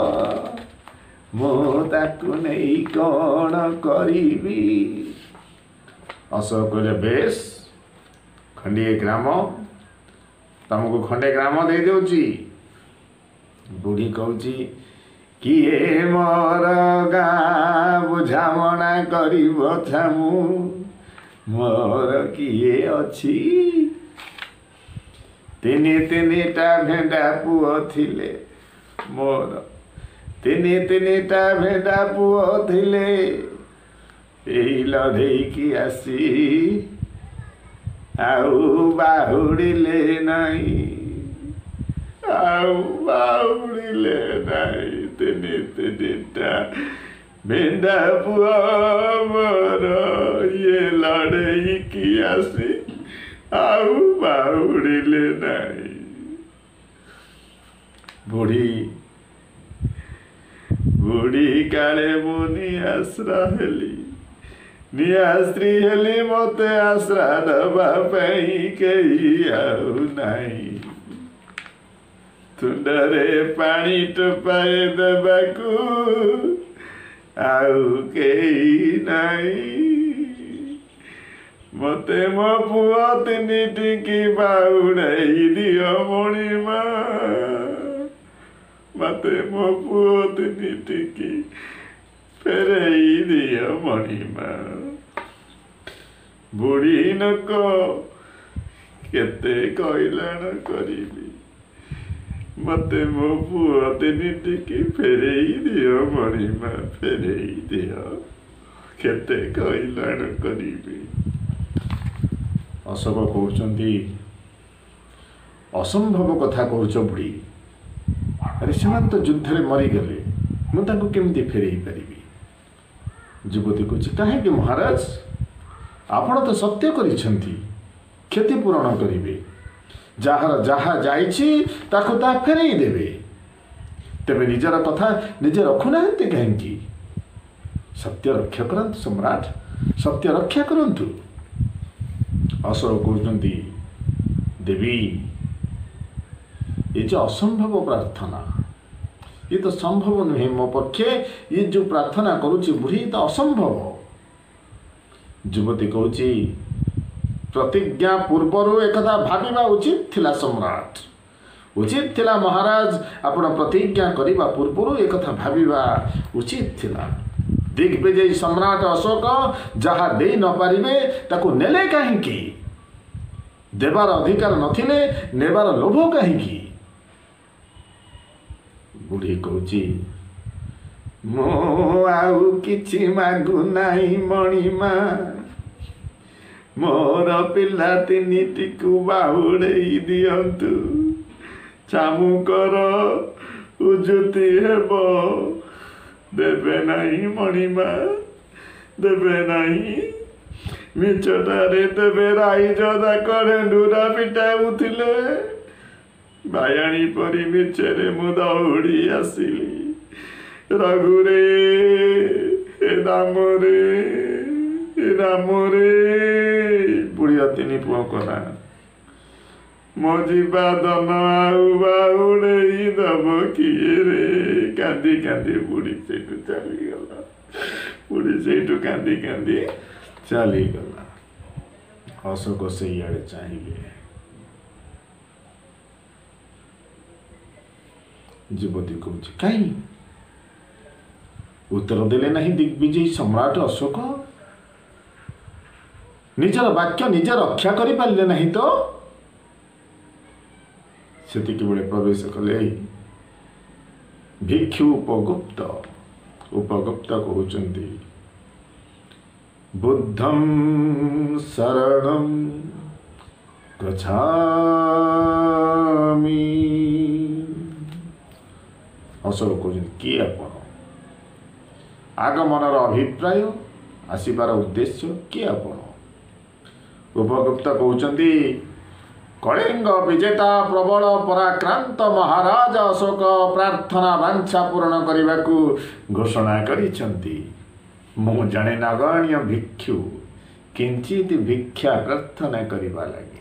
मु ताकू नहीं कौन करिबी। अशोक कहले बेश खंडिए ग्राम तुमको खंडे ग्राम दे देउची। बुढ़ी कहूची किए मोर गाँ बुझामणा करिब छामु मोर किए अछि। तीनिटा भेंडा पुओ थिले मोर तीनिटा भेंडा पुओ थिले एई लड़ेई की आसी आउ बाहुड़िले नहीं बाहुड़िले नहीं। तीनिटा भेंडा पुओ मोर ये लड़ेई की आसी आउ बाहुड़िले नहीं। बुढ़ी काले मुनि आश्रा हेली नियास्त्री हेली मते आश्रा दबा पाई कही आउ नहीं। तुंडरे पानी टपाए दबाकू आउ कही नहीं। मते मो पुओ तीनिटिकी बाहुड़ाई दियो मणिमा मते मो पुओ तीनिटिकी फेरेई दियो मणिमा। बुढ़ी नक केते कइलाण करिबी मते मो पुओ तीनिटिकी फेरेई दियो मणिमा फेरेई दियो केते कइलाण करिबी। अशोक कहते असंभव कथा कहूच बुढ़ी अरे से तो युद्ध में मरीगले ମୁଁ ତାଙ୍କୁ କେମିତି ଫେରେଇ ପାରିବି? ଯୁବତୀ କହୁଛି, କାହିଁକି ମହାରାଜ, ଆପଣ ତ ସତ୍ୟ କରିଛନ୍ତି, କ୍ଷତିପୂରଣ କରିବେ, ଯାହାର ଯାହା ଯାଇଛି ତାକୁ ତାହା ଫେରେଇ ଦେବେ, ତେବେ ନିଜର କଥା ନିଜେ ରଖୁନାହାନ୍ତି କାହିଁକି? ସତ୍ୟ ରକ୍ଷା କରନ୍ତୁ ସମ୍ରାଟ, ସତ୍ୟ ରକ୍ଷା କରନ୍ତୁ। ଅଶୋକ କହୁଛନ୍ତି, ଦେବୀ, ଏ ଯେ ଅସମ୍ଭବ ପ୍ରାର୍ଥନା, ये तो संभव नुहे मो पक्षे, ये जो प्रार्थना करुची बुढ़ी तो असंभव। युवती कहूँ प्रतिज्ञा पूर्वर एक भाविबा उचित थिला सम्राट, उचित थिला महाराज, आपण प्रतिज्ञा करिबा पूर्वर एक भाविबा उचित थिला। दिग्विजयी सम्राट अशोक जहा दे न पारिबे ताकू नेले काहेकि? देवार अधिकार नथिले नेबार लोभ काहेकि? बुढ़ी कहूँ, मो आउ किछि मागु नाही मणिमा, मोर पिला तिनिटिकु बाहुड़ेई दियंतु, चामुकर उजुति हेब, देबे नाही मणिमा, देबे नाही। मिछटारे देबे राइज दाकरे डुरा पिटाउथिले, बायाणी परी मिछरे मु दौड़ी आसिली, रघुरे रामरे रामरे। बुढ़िया तीन पुओ कला, मो जीवा दन आउ बाउड़ेई दब किए रे? कांदी कांदी बुढ़ी सेठू चलीगला, बुढ़ी सेठू कांदी कांदी चलीगला। अशोक से इे चाहिए। युवती कहूँ, कहीं उत्तर देले नहीं दिग्विजयी सम्राट अशोक? निजर वाक्य निजे रक्षा करि पारिले नहीं तो? सेतिक बेले प्रवेश कले भिक्षु उपगुप्त। उपगुप्त कहउचंती, बुद्धं शरणं गच्छामि। अशोक कहते किए आपण? आगमनर अभिप्राय, आसबार उद्देश्य किए आपण? उपगुप्त कहते, कलिंग विजेता प्रबल पराक्रांत महाराज अशोक प्रार्थना वांछा पूर्ण करने को घोषणा करिसेंती। मु जाने नगण्य भिक्षु किंचित भिक्षा प्रार्थना करबा लगे।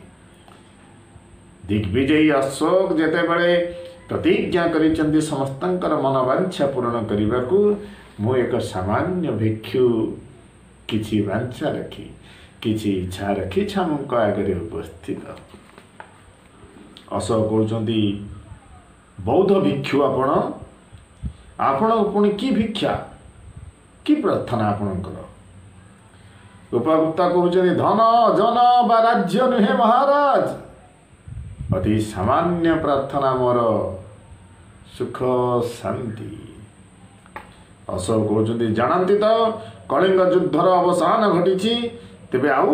दिग्विजयी अशोक जेतेबेले प्रतिज्ञा करिसेंती समस्तंकर मनोवांछा पूर्ण करने को, मु एक सामान्य भिक्षु किछि वांछा रखी किछि इच्छा रखी छामुक आगे उपस्थित। अशोक कहते, बौद्ध भिक्षु आपण? आपण पुणी कि भिक्षा कि प्रार्थना आपणकर? उपगुप्ता कहते, धन जन बा राज्य नुहे महाराज, अति सामान्य प्रार्थना मोर सुख शांति। अशोक कहते, जानती तो कलिंग युद्धर अवसान घटी, तेबे आउ?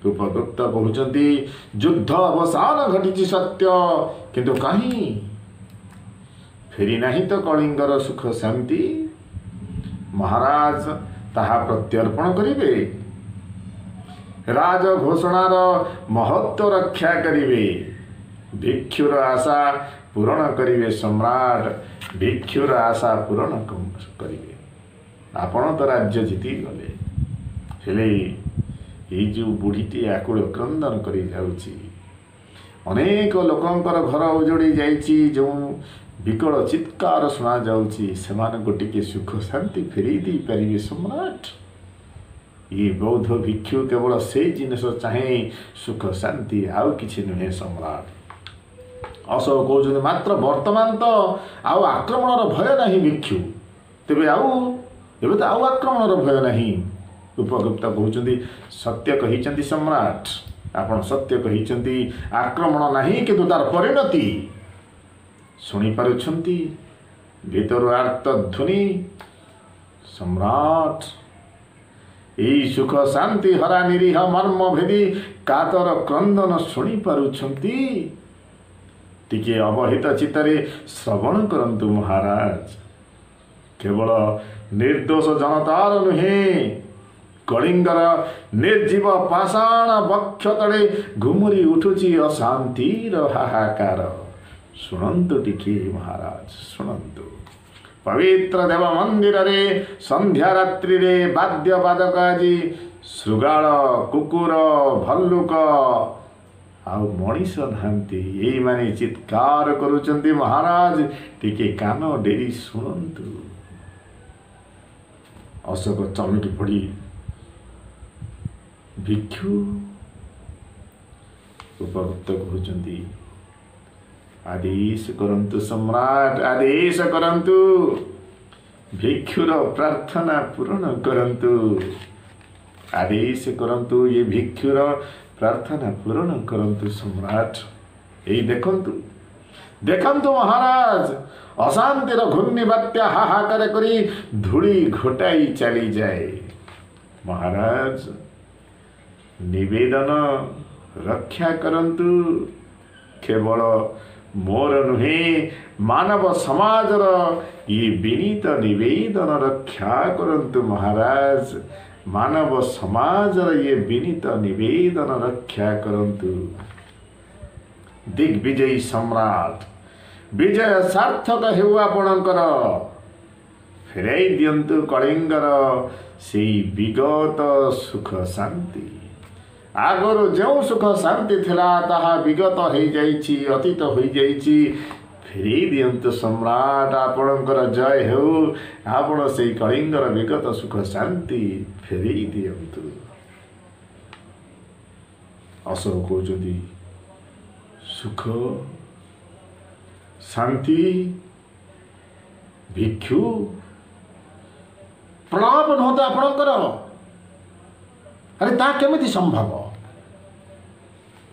उपगुप्त कहते, युद्ध अवसान घटी सत्य, किंतु कहीं फेरी नहीं तो कलिंगर सुख शांति। महाराज ताहा प्रत्यर्पण करिवे, राज घोषणार महत्व रक्षा करिवे, भिक्षुर आशा पूरण करिवे सम्राट, भिक्षुर आशा पूरण करिवे। आपण तो राज्य जीति गले, हेले ये जो बुढ़ीटी आकुल क्रंदन करी जाउची, अनेक लोकंकर घर उजड़ी जाइची, जो विकल चित्कार शुणा जाउची, सेमानकु टिके सुख शांति फेरी दी परिवे सम्राट। ये बौद्ध भिक्षु केवल से जिनस चाहे सुख शांति, आउ किछि नुहे सम्राट। अशोक कहते, मात्र वर्तमान तो आउ आक्रमणर भय नहीं भिक्षु, तेबे आउ एबे तो आउ आक्रमणर भय नहीं। उपगुप्त कहते, सत्य कहिचंती सम्राट, आपण सत्य कहिचंती, आक्रमण नहीं किंतु तार परिणति शुणी पारुछंती। भीतर आर्त ध्वनि, सम्राट यही सुख शांति हरा निरीह मर्म भेदी कातर क्रंदन शुणी पारुछंती। टिके अवहित चित्तरे श्रवण करंतु महाराज, केवल निर्दोष जनतार नुहे कलिंगर निर्जीव पाषाण वक्ष तले घुमुरी उठुची अशांतिर हाहाकार। शुणन्तु टिके महाराज शुणन्तु। पवित्र देव मंदिर रे संध्या रात्रि रे वाद्य बादक आजी श्रुगाल कुकुर भल्लुक आउ मनीष नाहांती यही माने चित्कार करुचंती महाराज टिके कान डेरी शुणन्तु। अशोक चमकी पड़ी भिक्षु उपभुक्त कहते आदेश करंतु सम्राट आदेश करंतु भिक्षुर प्रार्थना पूर्ण करंतु आदेश करंतु ये भिक्षुर प्रार्थना पूर्ण करंतु सम्राट। यही देखंतु देखंतु महाराज अशांतिर घूर्णि बात्या हाहाकार करी धूली घोटाई चली जाए। महाराज निवेदन रक्षा करंतु केवल मोर नुहे मानव समाजर ये विनीत निवेदन रक्षा करंतु महाराज मानव समाजर ये विनीत निवेदन रक्षा करंतु। दिग्विजयी सम्राट विजय सार्थक हेउ आपणकर फेराई दियंतु कलिंगर से विगत सुख शांति। आगर जो सुख शांति थिला ताहा विगत हो जाइछि अतीत हो जाइछि फेरी दियंतु सम्राट आपणकर जय हेउ आपण से कलिंगर विगत सुख शांति फेरी दियंतु। अशोक कहते सुख शांति भिक्षु प्रलाप नहुत आपणकर अरे ता केमिति संभव।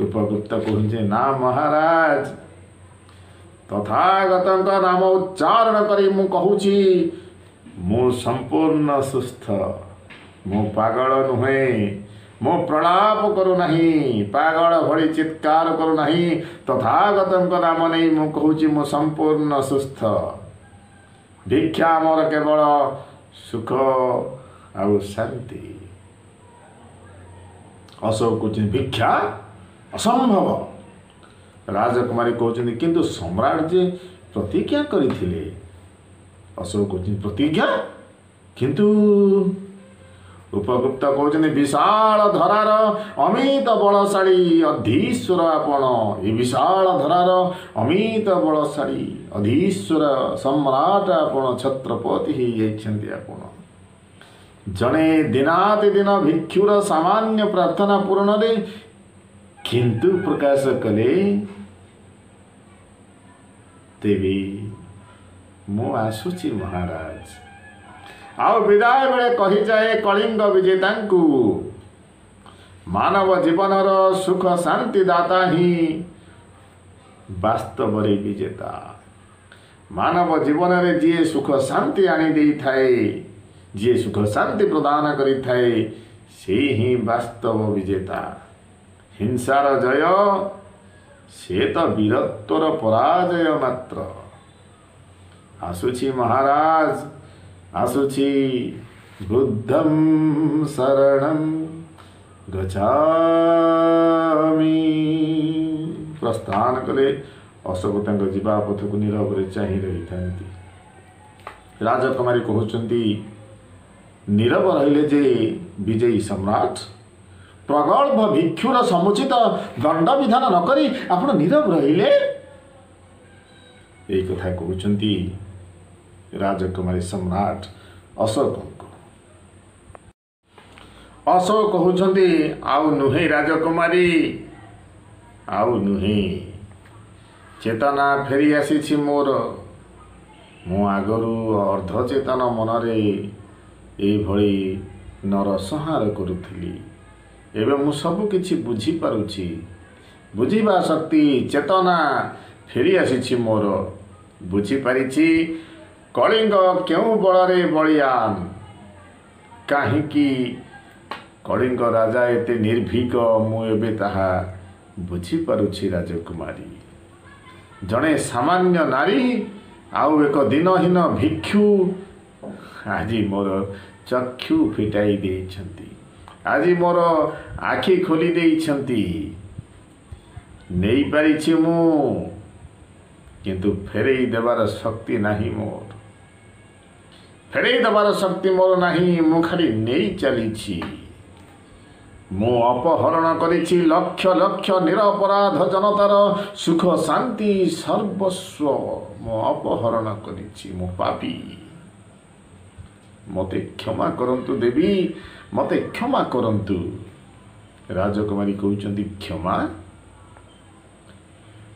उपगुप्त कहते ना महाराज तथागत नाम उच्चारण करी मु कहूची मु संपूर्ण सुस्थ मु पागल नुहे मु प्रलाप करू नहीं पागल भली चित्कार करू नहीं तथागत नाम नहीं मु कहूची मु संपूर्ण सुस्थ भिक्षा मोर केवल सुख आउ शांति। अशोक कहते भिक्षा असंभव। राजकुमारी कहते किंतु सम्राट जे प्रतिज्ञा करथिले। अशोक कहते प्रतिज्ञा किंतु उपगुप्त कहते विशाल धरार अमित बलशाली अधीश्वर आपण ये विशाल धरार अमित बलशाली अधीश्वर सम्राट आपण छत्रपति ही जाइछन्ति आपण जने दिनाति दिन भिक्षुर सामान्य प्रार्थना पूर्ण रे किंतु प्रकाश कले तेवी मु आसुची महाराज आउ विदाय बेले कही जाए कलिंग विजेता मानव जीवनर सुख शांति दाता ही वास्तव रे विजेता। मानव जीवन रे जी सुख शांति आनी दे थाए जी सुख शांति प्रदान करी थाए से ही वास्तव विजेता। हिंसार जय से तो वीरत्वर पराजय मात्र। आसुची महाराज आसुची बुद्धं शरणं गच्छामि। प्रस्थान कले अशोक जीवा पथ को नीरव रे चाहि रही थांती। राजकुमारी कहउचंती नीरव रहिले जे विजयी सम्राट प्रगल्भ भिक्षुर समुचित दंड विधान न करी आपण नीरव रहिले एई कथा कहउचंती राजकुमारी सम्राट अशोक को। अशोक कहउचंती आउ नुहे राजकुमारी आउ नुहे चेतना फेरी आसी मोर मु आगरू अर्धचेतन मनरे एभली नरसंहार करुथिली एवं मु सब किछि बुझी पारुछि बुझिबा शक्ति चेतना फेरी आसी मोर बुझी पारिछि कलिंग क्यों बलरे बलियान काहीकि कलिंग राजा एते निर्भीक मु एबे ताहा बुझी पारुछि। राजकुमारी जड़े सामान्य नारी आउ एक दिनहीन भिक्षु आज मोर चक्षु फिटाई देइछन्ति, आज मोर आखि खोली देइछन्ति। नहीं पारिछि मु, किंतु फेरई देवार शक्ति नाही मोर, फेरई देवार शक्ति मोर नाही। मु खाली नहीं चलीछि। मु अपहरण करिछि लक्ष लक्ष निरपराध जनतार सुख शांति सर्वस्व मु अपहरण करिछि। मु पापी, मते क्षमा करंतु देवी, मते क्षमा करंतु। राजकुमारी कहउचंती क्षमा?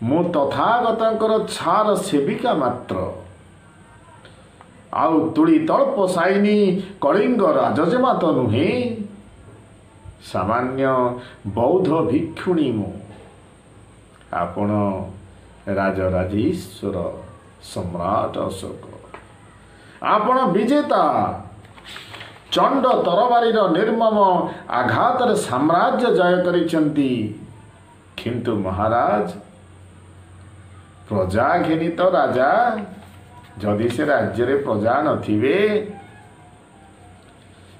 मु तथागतंकर छार सेविका मात्र, आउ तुड़ी तल्प साइनी कलिंग राजजेमा तो नुहे, सामान्य बौद्ध भिक्षुणी मु। आपण राजराजेश्वर सम्राट अशोक, आपण विजेता। चंड तरबारीर निर्मम आघातर साम्राज्य जय करिसंती, किंतु महाराज प्रजा घेनित राजा, जदि से राज्य रे प्रजा नथिबे,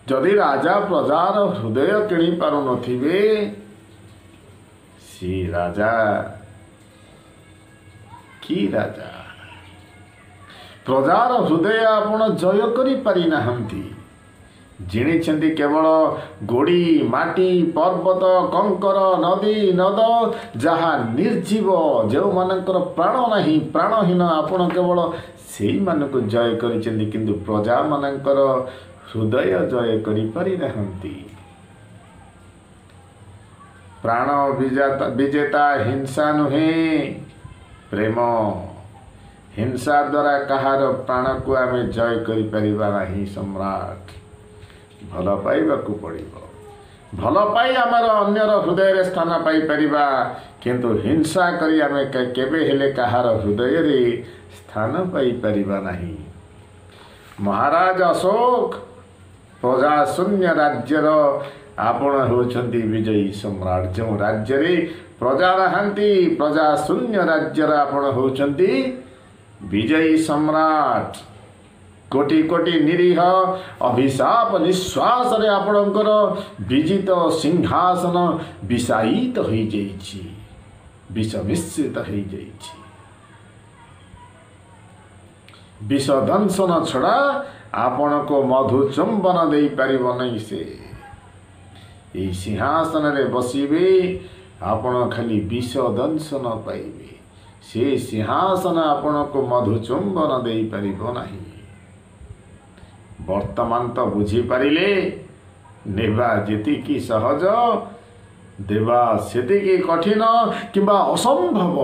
जदि राजा प्रजार हृदय किणी पारु नथिबे, सी राजा की राजा? प्रजार हृदय आपण जय करि पारि नाहंती। जिणिछन्ति केवल गोड़ी माटी पर्वत कंकर नदी नद, जहा निर्जीव जो मानकर प्राण नाही, प्राणहीन आपण केवल सेई मानक जय करिछन्ति, किंतु प्रजा मानकर हृदय जय करि पारि नाहंती। प्राण विजेता हिंसा नुहे, प्रेम। हिंसा द्वारा कहार प्राण को आमे जय करि परिबा नाही। सम्राट, भल पाइबाकू पड़िबो, भल पाई आमर अन्यर हृदय स्थान पाई परिबा, किंतु हिंसा करी आमे केबे हेले कहार हृदय रे स्थान पाई परिबा नाही। महाराज अशोक, प्रजा शून्य राज्यर आपण होउछन्ति विजयी सम्राट। जो राज्य रे प्रजा नहांती, प्रजा शून्य राज्यर आपण होउछन्ति विजयी सम्राट। कोटि कोटि निरीह अभिशाप निश्वास रे आपणकर विजित सिंहासन विषायित हो जाइछि, विष मिश्रित हो जाइछि। विष दंशन छड़ा आपण को मधु चुंबन दे पारिब नहीं। से यही सिंहासन रे बसिबे, आपण खाली विष दंशन पाइबे। से सिंहासन आपण को मधु चुंबन दे पारिब नहीं। वर्तमान तो बुझी पारिले, नेबा जेतिकी सहज, देवा सेतिकी कठिन किंबा असंभव।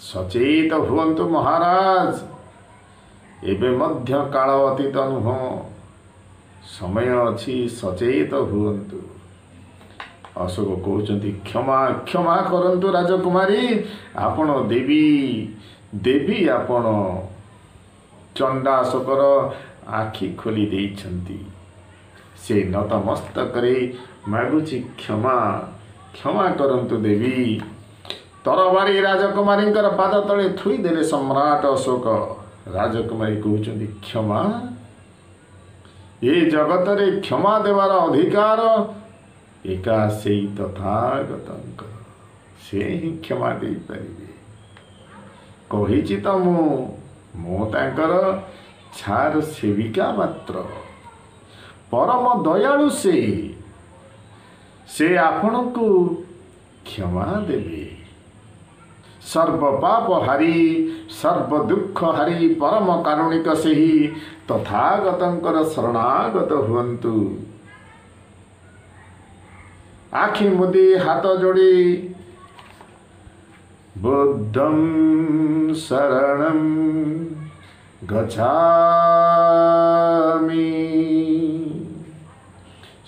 सचेत हुअन्तु महाराज, एबे मध्य काल अतीत नुह, समय अच्छी, सचेत हुअन्तु। अशोक कहउचंती क्षमा क्षमा करंतु राजकुमारी, आपण देवी देवी आपण। चंडाशोकर आखि खोली देइछन्ति, से नतमस्तक मागुछि क्षमा क्षमा करंतु देवी। तरबारी राजकुमारी पाद तले थुई देले सम्राट अशोक। राजकुमारी कहउचन्ति क्षमा? ये जगत रे क्षमा देवार अधिकार एका सेई तथागतंकर, से ही क्षमा दे पारिबे। कहिछि त मु तांकर छार सेविका मात्र। परम दयालु से आपण को क्षमा देवे। सर्व पाप हारी, सर्व दुख हारी, परम कारुणिक से ही तथागतंकर शरणागत हुअन्तु। आखि मुदी हाथ जोड़ी बुद्धं शरणं गच्छामि,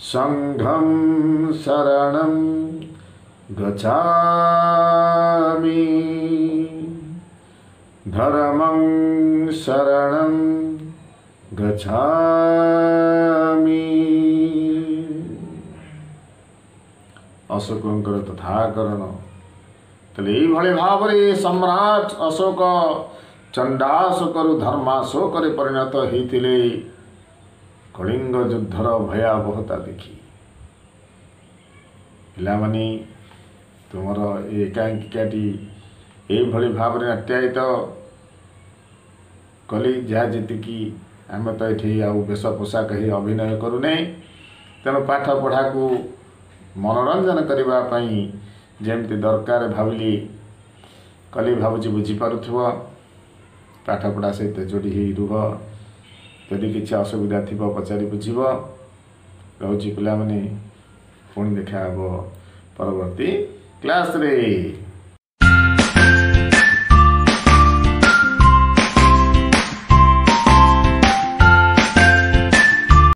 संघं शरणं गच्छामि, धर्मं शरणं गच्छामि। अशोकंकर तथाकरण। तले भाव सम्राट अशोक ଚଣ୍ଡାଶୋକରୁ ଧର୍ମାଶୋକରେ ପରିଣତ ହୋଇଥିଲେ କଳିଙ୍ଗ ଯୁଦ୍ଧର ଭୟାବହତା ଦେଖି। ପିଲାମାନେ ତୁମର ଏ ଏକାଙ୍କିକାଟି ଏଇଭଳି ଭାବରେ ନାଟ୍ୟାୟିତ କଲି, ଯାହା ଯେତିକି ଆମେ ତ ଏଠି ଆଉ ବେଶ ପୋଷାକ ହେଇ ଅଭିନୟ କରୁନେ। ତେଣୁ ପାଠ ପଢ଼ାକୁ ମନୋରଞ୍ଜନ କରିବା ପାଇଁ ଯେମିତି ଦରକାର ଭାବିଲି କଲି। ଭାବୁଛି ବୁଝିପାରୁଥିବ। ପାଠପଢ଼ା ସହିତ ଯୋଡ଼ି ହେଇ ରୁହ। ଯଦି କିଛି ଅସୁବିଧା ଥିବ ପଚାରି ବୁଝିବ। ରହୁଛି ପିଲାମାନେ, ପୁଣି ଦେଖା ହେବ ପରବର୍ତ୍ତୀ କ୍ଲାସ୍ରେ।